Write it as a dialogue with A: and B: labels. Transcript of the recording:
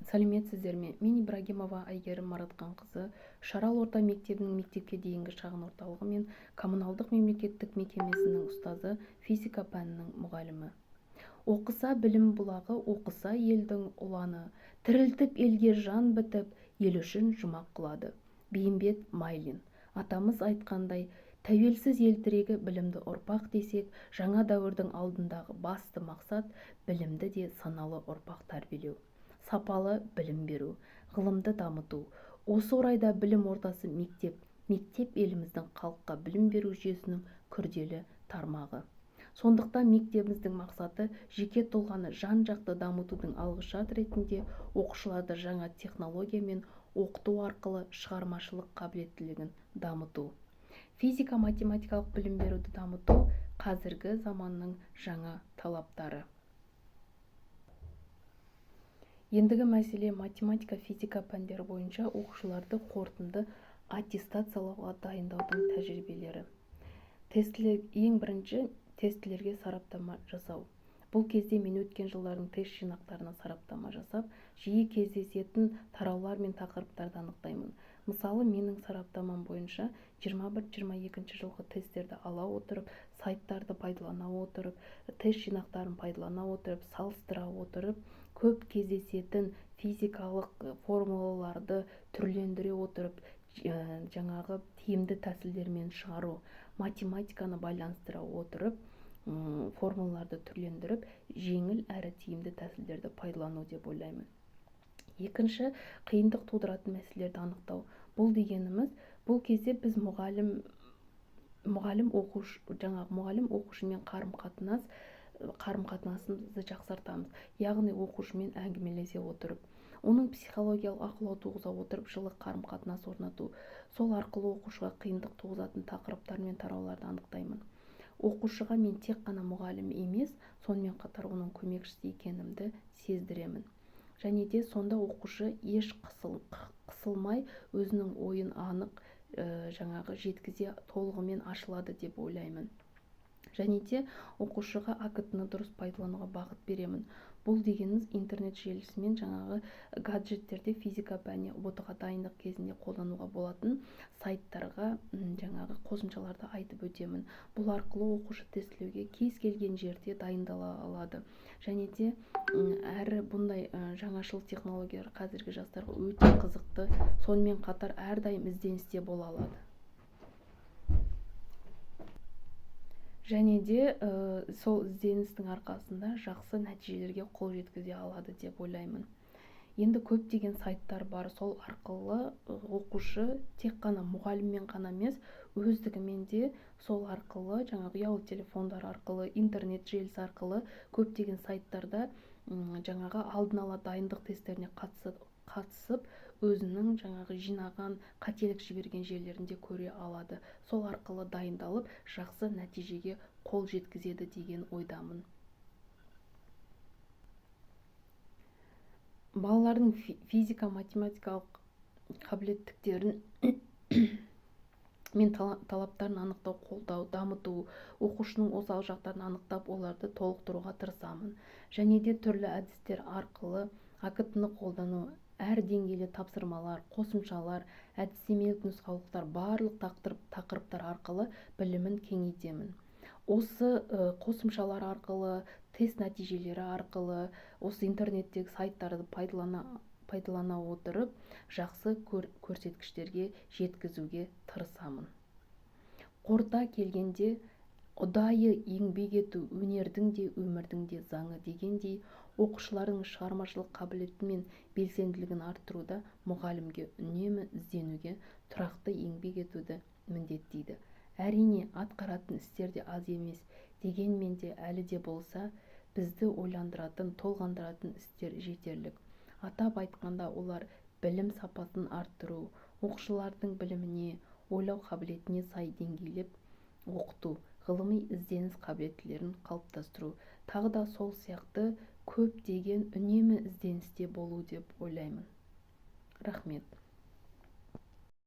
A: Сәлеметсіздер ме? Мен Ибрагимова Айгерім Маратханқызы, Шарал орта мектебінің мектепке дейінгі шағын орталығы мен коммуналдық мемлекеттік мекемесінің ұстазы, физика пәнінің мұғалімі. Оқыса білім бұлағы, оқыса елдің ұланы, тірілтіп елге жан бітіп, ел үшін жұмақ қылады. Бейімбет Майлин. Атамыз айтқандай, тәуелсіз ел тірегі білімді ұрпақ десек, жаңа дәуірдің алдындағы басты мақсат білімді де саналы ұрпақ тәрбиелеу. Сапалы білім беру, ғылымды дамыту. Осы орайда білім ордасы мектеп еліміздің халыққа білім беру жүйесінің күрделі тармағы. Сондықтан мектебіміздің мақсаты жеке тұлғаны жан-жақты дамытудың алғышарт ретінде оқушыларды жаңа технологиямен оқыту арқылы шығармашылық қабілеттілігін дамыту. Физика-математикалық білім беруді дамыту қазіргі заманның жаңа талаптары. Ендігі мәселе математика, физика пәндері бойынша оқушыларды қорытынды аттестациялауға дайындаудың тәжірибелері. Ең бірінші тестілерге сараптама жасау. Бұл кезде мен өткен жылдардың тест жинақтарына сараптама жасап, жиі кездесетін тараулар мен тақырыптарды анықтаймын. Мысалы, менің сараптамам бойынша 21-22 жылғы тесттерді ала отырып, сайттарды пайдалана отырып, тест жинақтарын пайдалана отырып, салыстыра отырып, көп кездесетін физикалық формулаларды түрлендіре отырып, жаңағы тиімді тәсілдермен шығару, математиканы байланыстыра отырып, формулаларды түрлендіріп, жеңіл әрі тиімді тәсілдерді пайдалану деп ойлаймын. Екінші, қиындық тудыратын мәселелерді анықтау. Бұл дегеніміз, бұл кезде біз мұғалім оқушымен қарым-қатынасымызды жақсартамыз. Яғни оқушымен әңгімелесе отырып, оның психологиялық ахуал туғыза отырып, жылы қарым-қатынас орнату. Сол арқылы оқушыға қиындық туғызатын тақырыптар мен тарауларды анықтаймын. Оқушыға мен тек қана мұғалім емес, сонымен қатар оның көмекшісі екенімді сездіремін. Және де сонда оқушы еш қысылмай өзінің ойын анық жеткізе толығымен ашылады деп ойлаймын. Және де оқушыға АКТ-ны дұрыс пайдалануға бағыт беремін. Бұл дегеніміз интернет желісімен гаджеттерде физика пәніне ұбт-ға дайындық кезінде қолдануға болатын сайттарға қосымшаларды айтып өтемін. Бұл арқылы оқушы тестілеуге кез келген жерде дайындала алады. Және де әрі бұндай жаңашыл технологиялар қазіргі жастарға өте қызықты, сонымен қатар әрдайым ізденісте бола алады. Және де сол ізденістің арқасында жақсы нәтижелерге қол жеткізе алады деп ойлаймын. Енді көптеген сайттар бар, сол арқылы оқушы тек қана мұғаліммен ғана емес, өздігімен де сол арқылы, ұялы телефондар арқылы, интернет желісі арқылы көптеген сайттарда алдын ала дайындық тесттеріне қатысып, өзінің жинаған, қателік жіберген жерлерінде көре алады. Сол арқылы дайындалып, жақсы нәтижеге қол жеткізеді деген ойдамын. Балалардың физика-математикалық қабілеттіктерін мен талаптарын анықтау, қолдау, дамыту, оқушының осал жақтарын анықтап, оларды толықтыруға тырысамын. Және де түрлі әдістер арқылы АКТ-ны қолдану, әр деңгейлі тапсырмалар, қосымшалар, әдістемелік нұсқаулықтар, барлық тақырыптар арқылы білімін кеңейтемін. Осы қосымшалар арқылы, тест нәтижелері арқылы, осы интернеттегі сайттарды пайдалана отырып, жақсы көрсеткіштерге жеткізуге тырысамын. Қорыта келгенде, ұдайы еңбек ету өнердің де өмірдің де заңы дегендей, оқушылардың шығармашылық қабілеті мен белсенділігін арттыруда мұғалімге үнемі ізденуге, тұрақты еңбек етуді міндеттейді. Әрине, атқаратын істер де аз емес, дегенмен де әлі де болса, бізді ойландыратын, толғандыратын істер жетерлік. Атап айтқанда, олар білім сапасын арттыру, оқушылардың біліміне, ойлау қабілетіне сай деңгейлеп оқыту, ғылыми ізденіс қабілеттілерін қалыптастыру, тағы да сол сияқты көптеген үнемі ізденісте болу деп ойлаймын. Рахмет.